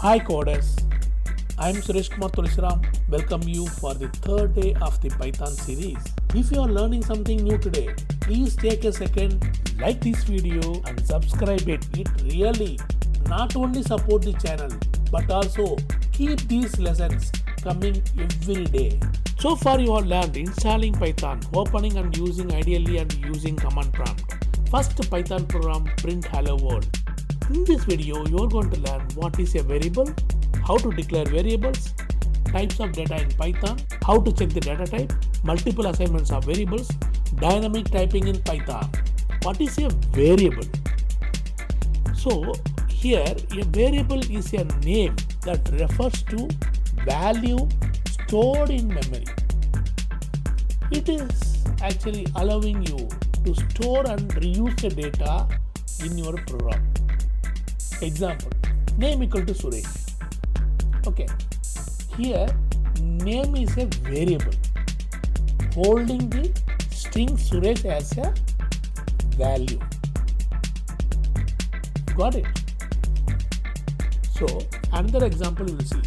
Hi coders, I am Suresh Kumar Tulsiram. Welcome you for the third day of the Python series. If you are learning something new today, please take a second, like this video and subscribe it. It really not only support the channel but also keep these lessons coming every day. So far you have learned installing Python, opening and using ideally and using command prompt. First Python program print hello world. In this video, you are going to learn what is a variable, how to declare variables, types of data in Python, how to check the data type, multiple assignments of variables, dynamic typing in Python. What is a variable? So here a variable is a name that refers to value stored in memory. It is actually allowing you to store and reuse the data in your program. Example, name equal to Suresh. Okay, here name is a variable holding the string Suresh as a value. Got it? So another example you will see,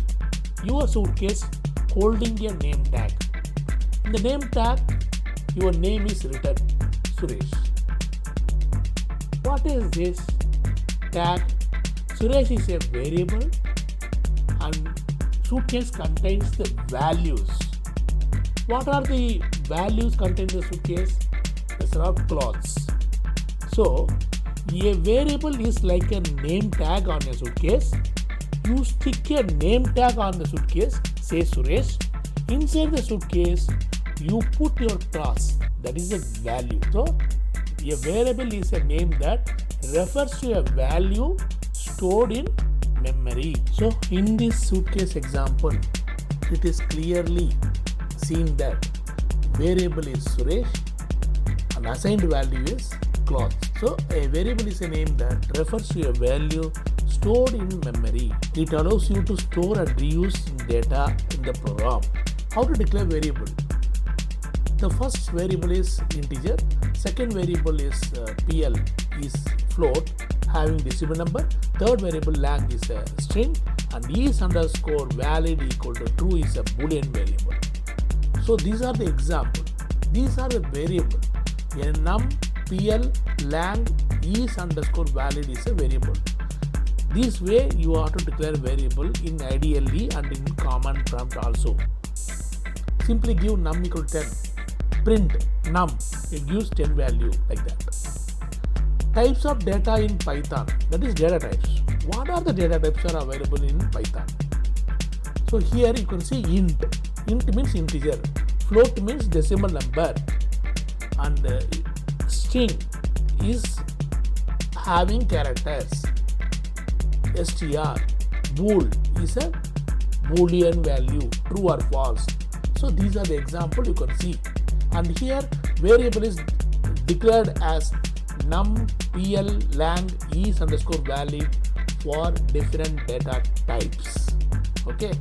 your suitcase holding a name tag. In the name tag, your name is written Suresh. What is this tag? Suresh is a variable and suitcase contains the values. What are the values contained in the suitcase? These are clothes. So a variable is like a name tag on a suitcase. You stick a name tag on the suitcase, say Suresh. Inside the suitcase, you put your class, that is a value. So a variable is a name that refers to a value stored in memory. So in this suitcase example, it is clearly seen that variable is Suresh and assigned value is cloth. So a variable is a name that refers to a value stored in memory. It allows you to store and reuse data in the program. How to declare variable? The first variable is integer, second variable is PL is float having decimal number, third variable lang is a string, and is underscore valid equal to true is a boolean variable. So these are the example. These are the variable. A num, PL, lang, is underscore valid is a variable. This way you have to declare variable in IDLE and in command prompt also. Simply give num equal to 10. Print num, it gives 10 value like that. Types of data in Python, that is data types. What are the data types are available in Python? So here you can see int. Int means integer, float means decimal number, and string is having characters. str, bool is a boolean value, true or false. So these are the example you can see. And here variable is declared as num, pl, lang, is underscore valid for different data types. Okay.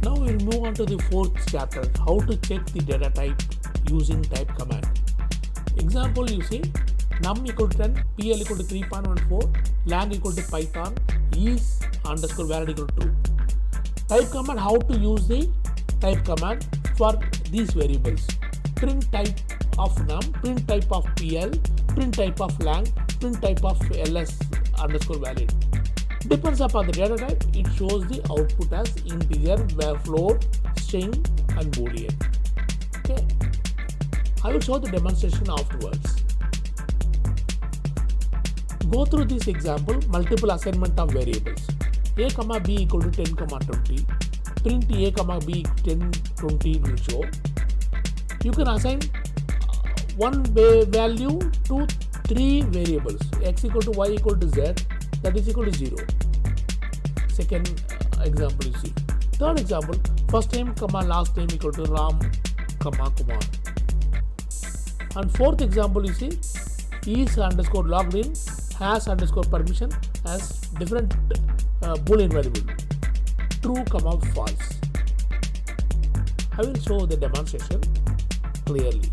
Now we will move on to the fourth chapter, how to check the data type using type command. Example you see, num equal to 10, pl equal to 3.14, lang equal to python, is underscore valid equal to 2. Type command, how to use the type command for these variables. Print type of num, print type of pl, print type of lang, print type of ls underscore valid. Depends upon the data type, it shows the output as integer, float, string and boolean. Okay. I will show the demonstration afterwards. Go through this example, multiple assignment of variables. A comma b equal to 10 comma 20. Print a comma b 10 20 will show. You can assign one value to three variables, x equal to y equal to z, that is equal to 0. Second example you see. Third example, first name comma last name equal to ram comma Kumar. And fourth example you see, is underscore logged in, has underscore permission as different boolean variable, true comma false. I will show the demonstration clearly.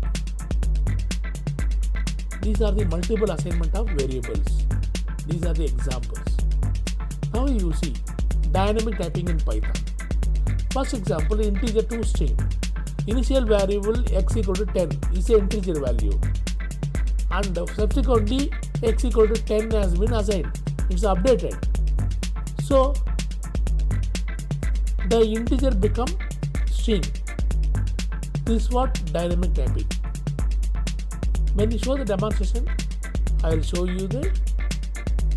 These are the multiple assignment of variables. These are the examples. Now you see dynamic typing in Python. First example, integer to string. Initial variable x equal to 10 is an integer value, and subsequently x equal to 10 has been assigned. It's updated. So the integer become string. This is what dynamic typing. When you show the demonstration, I will show you the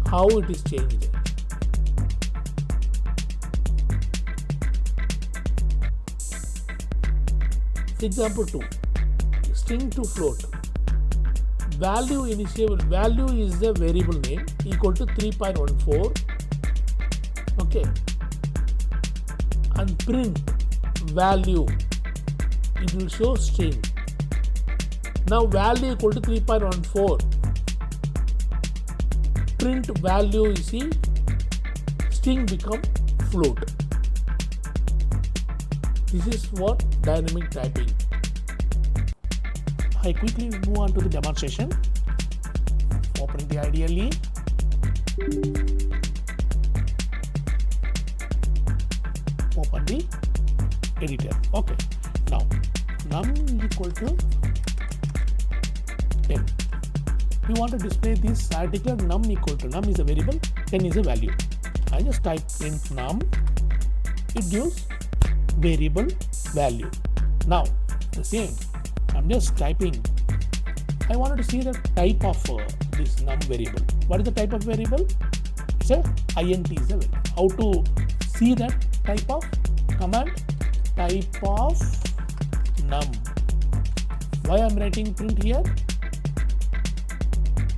how it is changed. Example 2, string to float. Value initial value is the variable name equal to 3.14. Okay, and print value, it will show string. Now value equal to 3.14. Print value, you see, string become float. This is what dynamic typing. I quickly move on to the demonstration. Opening the IDLE. Open the editor. Okay. Now num equal to 10. We want to display this. I declare num equal to, num is a variable, 10 is a value. I just type int num. It gives variable value. Now the same, I'm just typing. I wanted to see the type of this num variable. What is the type of variable? It's a int is a variable. How to see that type of command? Type of num. Why I'm writing print here?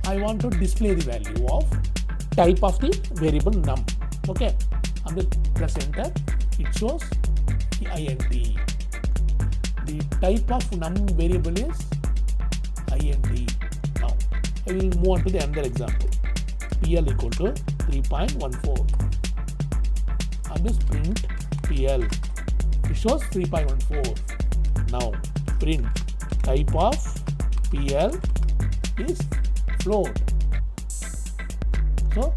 I want to display the value of type of the variable num. Okay, I'm just press enter. It shows the int. The type of num variable is int. Now I will move on to the another example. PL equal to 3.14. I'm just print PL. It shows 3.14. Now print type of PL is float. So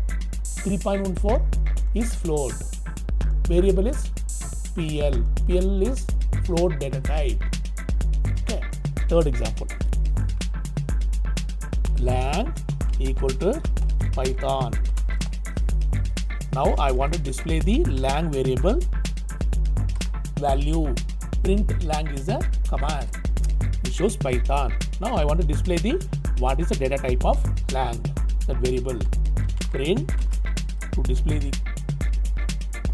3.14 is float. Variable is PL. PL is float data type. Okay. Third example. Lang equal to Python. Now I want to display the lang variable value. Print lang is a command. It shows Python. Now I want to display the what is the data type of lang, that variable. Print to display the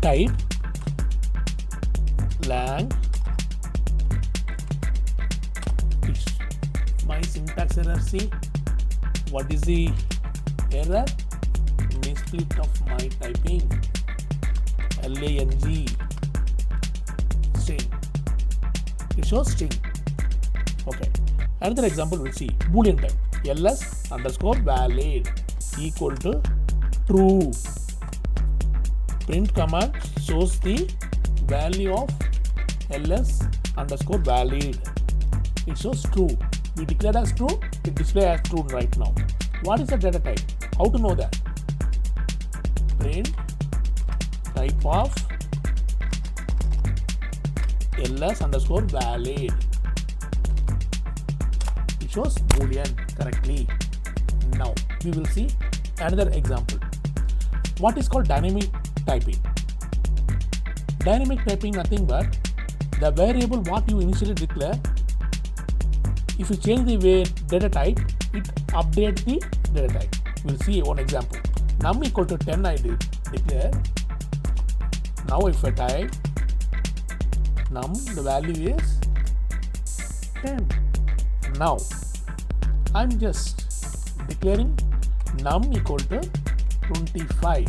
type lang. It's my syntax error. See what is the error? Missplit of my typing. lang string. It shows string. Okay. Another example we'll see. Boolean type. ls underscore valid equal to true. Print command shows the value of ls underscore valid. It shows true. We declared as true, it displays as true right now. What is the data type? How to know that? Print type of ls underscore valid. It shows boolean correctly. Now we will see another example. What is called dynamic typing? Dynamic typing nothing but the variable what you initially declare. If you change the data type, it updates the data type. We'll see one example. Num equal to 10 I declare. Now if I type num, the value is 10. Now I'm just declaring num equal to 25.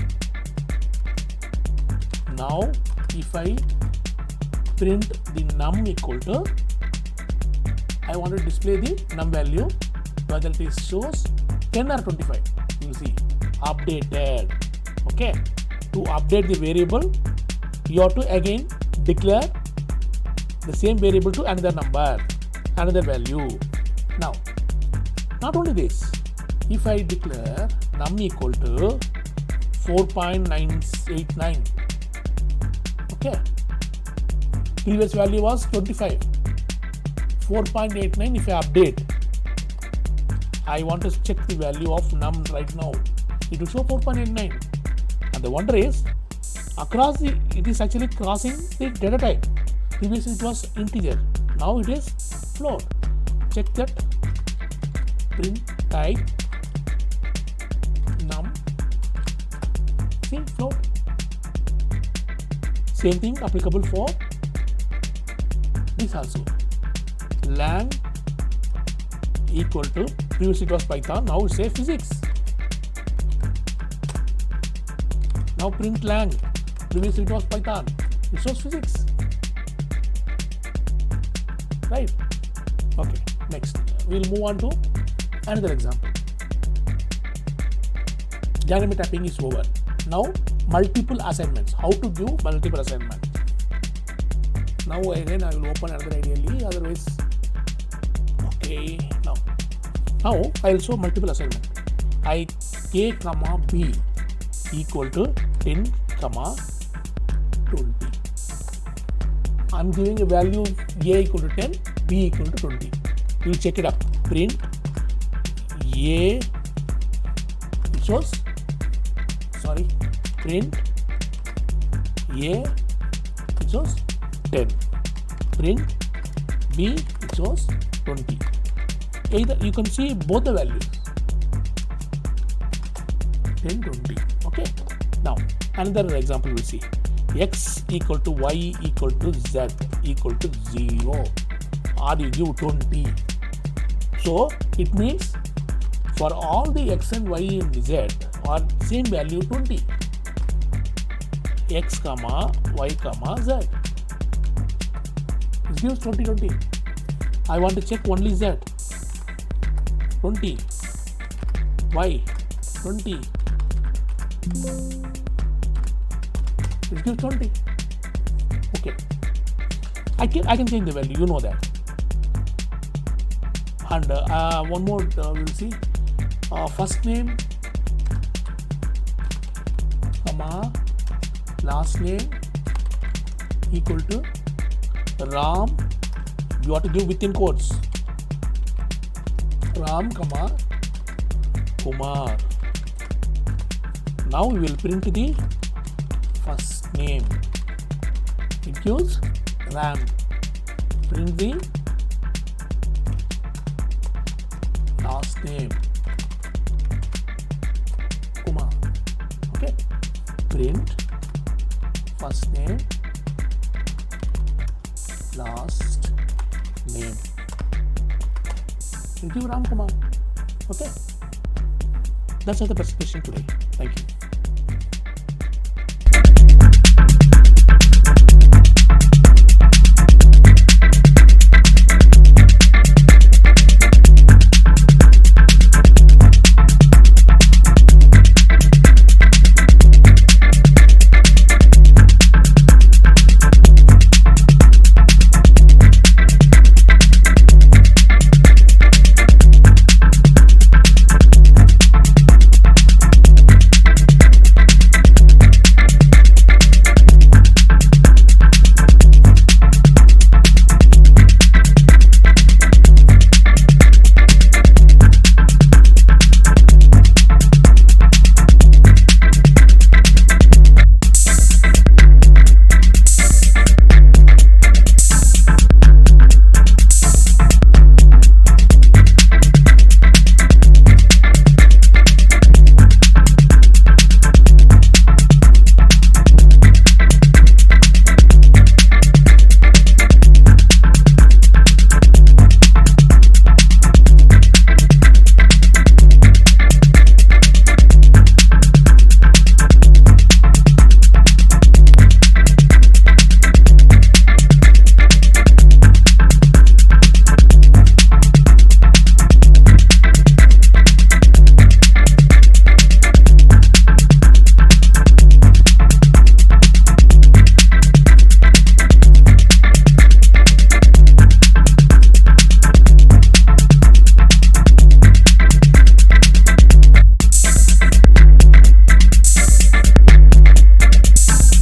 Now if I print the num equal to, I want to display the num value, whether it is shows 10 or 25. You will see updated. Okay, to update the variable, you have to again declare the same variable to another number, another value. Now, not only this, if I declare num equal to 4.989, okay, previous value was 25, 4.89. If I update, I want to check the value of num right now, it will show 4.89, and the wonder is across it is actually crossing the data type. Previously it was integer, now it is float. Check that, print type num, see, float. Same thing applicable for this also. Lang equal to, previously it was Python, now it says physics. Now print lang, previously it was Python, it shows physics, right? Okay, next we'll move on to another example. Dynamic tapping is over. Now multiple assignments, how to give multiple assignments. Now again I will open another ideally, otherwise, okay, now I will show multiple assignment. I k comma b equal to 10 comma 20. I am giving a value a equal to 10, b equal to 20. You will check it up. Print a, it shows, sorry, print a, it shows 10. Print b, it shows 20. Either you can see both the values, 10, 20. Okay. Now another example we'll see. X equal to y equal to z equal to 0, or you give 20. So it means for all the x and y and z are same value 20. X comma y comma z. This gives 20, 20. I want to check only z. 20. Y 20. It gives 20. Okay. I can change the value, you know that. And one more we'll see. First name comma last name equal to Ram. You have to give within quotes. Ram comma Kumar. Now we will print the first name. It gives Ram. Print the last name Kumar. Okay. Print first name, last name. It gives Ram Kumar. Okay. That's all the presentation today. Thank you.